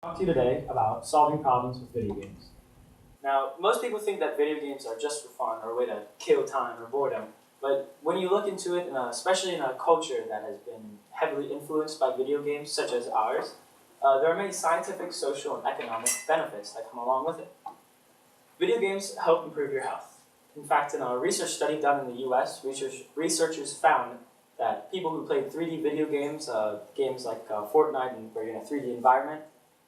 Talk to you today about solving problems with video games. Now, most people think that video games are just for fun or a way to kill time or boredom, but when you look into it, especially in a culture that has been heavily influenced by video games, such as ours, there are many scientific, social, and economic benefits that come along with it. Video games help improve your health. In fact, in a research study done in the US, researchers found that people who played 3D video games, games like Fortnite and where you're in a 3D environment,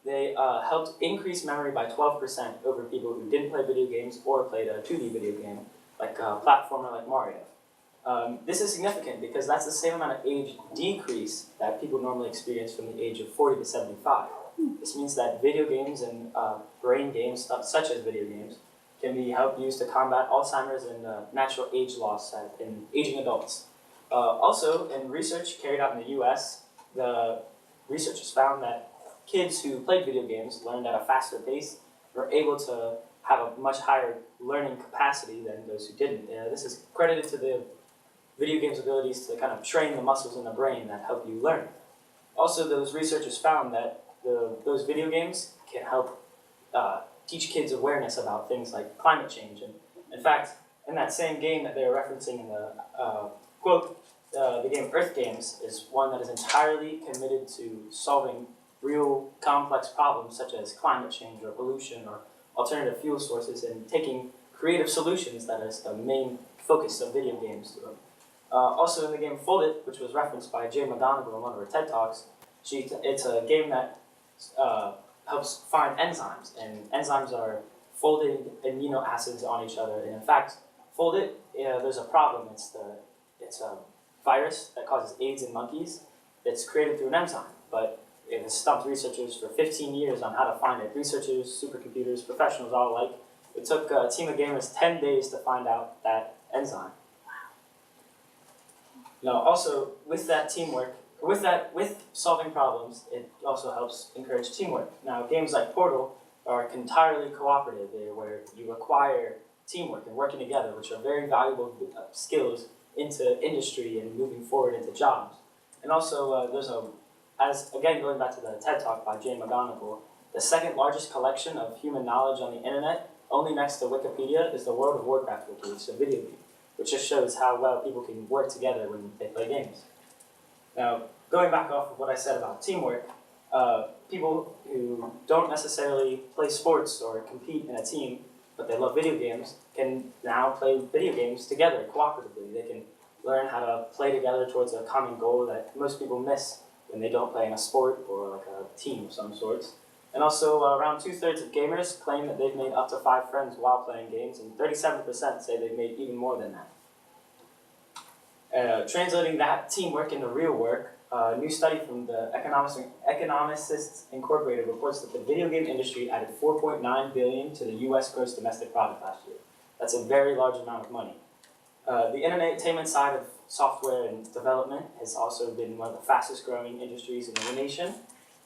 they helped increase memory by 12% over people who didn't play video games or played a 2D video game, like a platformer like Mario. This is significant because that's the same amount of age decrease that people normally experience from the age of 40 to 75. This means that video games and brain games, such as video games, can be helped used to combat Alzheimer's and natural age loss in aging adults. Also, in research carried out in the US, the researchers found that kids who played video games learned at a faster pace, were able to have a much higher learning capacity than those who didn't. This is credited to the video games' abilities to kind of train the muscles in the brain that help you learn. Also, those researchers found that those video games can help teach kids awareness about things like climate change. And in fact, in that same game that they were referencing in the quote, the game Earth Games is one that is entirely committed to solving real complex problems such as climate change or pollution or alternative fuel sources and taking creative solutions that is the main focus of video games. Also in the game Fold It, which was referenced by Jay McGonigal in one of her TED Talks, it's a game that helps find enzymes, and enzymes are folded amino acids on each other. And in fact, Fold It, there's a problem. It's a virus that causes AIDS in monkeys that's created through an enzyme, but it has stumped researchers for 15 years on how to find it. Researchers, supercomputers, professionals all alike. It took a team of gamers 10 days to find out that enzyme. Now, also, with that teamwork, with solving problems, it also helps encourage teamwork. Now, games like Portal are entirely cooperative, where you require teamwork and working together, which are very valuable skills into industry and moving forward into jobs. And also, again, going back to the TED Talk by Jay McGonigal, the second largest collection of human knowledge on the internet, only next to Wikipedia, is the World of Warcraft wiki, it's a video game, which just shows how well people can work together when they play games. Now, going back off of what I said about teamwork, people who don't necessarily play sports or compete in a team, but they love video games, can now play video games together cooperatively. They can learn how to play together towards a common goal that most people miss when they don't play in a sport or like a team of some sorts. And also, around 2/3 of gamers claim that they've made up to 5 friends while playing games, and 37% say they've made even more than that. Translating that teamwork into real work, a new study from the Economists Incorporated reports that the video game industry added $4.9 billion to the U.S. gross domestic product last year. That's a very large amount of money. The entertainment side of software and development has also been one of the fastest growing industries in the nation.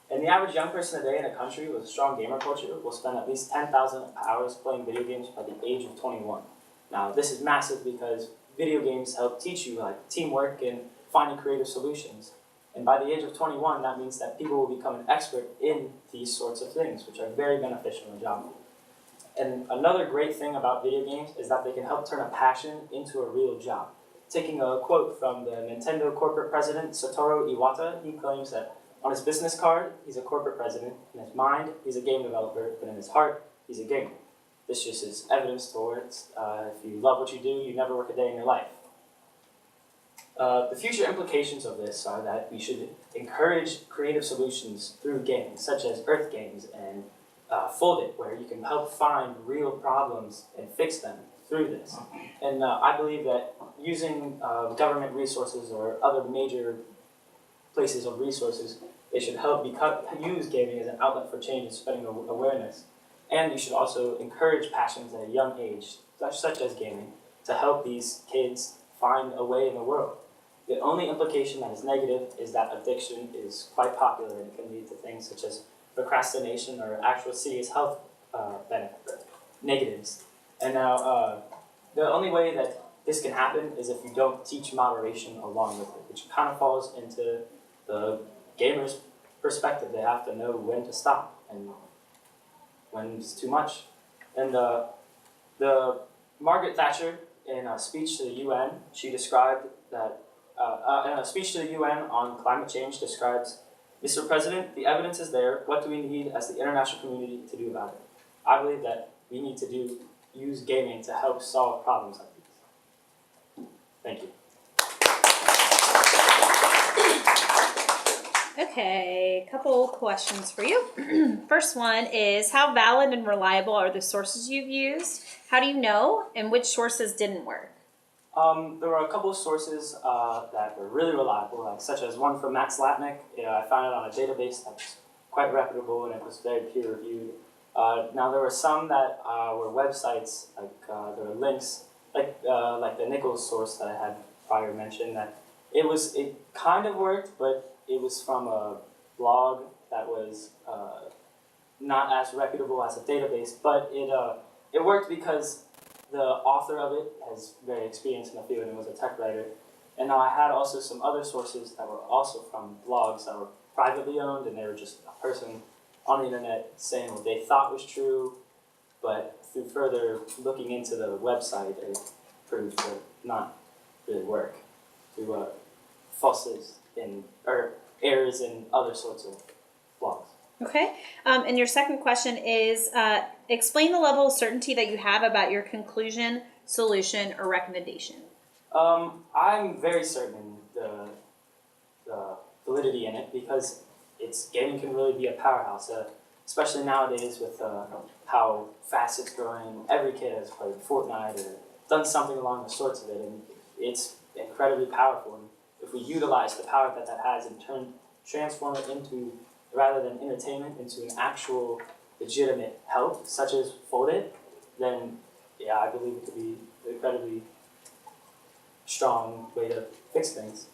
And the average young person today in a country with a strong gamer culture will spend at least 10,000 hours playing video games by the age of 21. Now, this is massive because video games help teach you like teamwork and finding creative solutions. And by the age of 21, that means that people will become an expert in these sorts of things, which are very beneficial in the job market. And another great thing about video games is that they can help turn a passion into a real job. Taking a quote from the Nintendo corporate president, Satoru Iwata, he claims that on his business card, he's a corporate president. In his mind, he's a game developer, but in his heart, he's a gamer. This just is evidence towards if you love what you do, you never work a day in your life. The future implications of this are that we should encourage creative solutions through games, such as Earth Games and Fold It, where you can help find real problems and fix them through this. And I believe that using government resources or other major places of resources, they should help use gaming as an outlet for change and spreading awareness. And you should also encourage passions at a young age, such as gaming, to help these kids find a way in the world. The only implication that is negative is that addiction is quite popular and can lead to things such as procrastination or actual serious health negatives. And now, the only way that this can happen is if you don't teach moderation along with it, which kind of falls into the gamer's perspective. They have to know when to stop. and when it's too much. And the Margaret Thatcher, in a speech to the UN, she described that, in a speech to the UN on climate change, describes, "Mr. President, the evidence is there. What do we need as the international community to do about it?" I believe that we need to use gaming to help solve problems like these. Thank you. Okay, a couple questions for you. First one is, how valid and reliable are the sources you've used? How do you know, and which sources didn't work? There were a couple of sources that were really reliable, such as one from Max Latnick. I found it on a database that was quite reputable and it was very peer reviewed. Now there were some that were websites, there were links, like the Nichols source that I had prior mentioned. That it kind of worked, but it was from a blog that was not as reputable as a database. But it worked because the author of it has very experience in the field and was a tech writer. And now I had also some other sources that were also from blogs that were privately owned, and they were just a person on the internet saying what they thought was true, but through further looking into the website, it proved to not really work, to falses or errors in other sorts of blogs. Okay, and your second question is, explain the level of certainty that you have about your conclusion, solution, or recommendation. I'm very certain the validity in it, because gaming can really be a powerhouse, especially nowadays with how fast it's growing. Every kid has played Fortnite or done something along the sorts of it, and it's incredibly powerful. And if we utilize the power that has and transform it into, rather than entertainment, into an actual legitimate help, such as Foldit, then yeah, I believe it to be an incredibly strong way to fix things.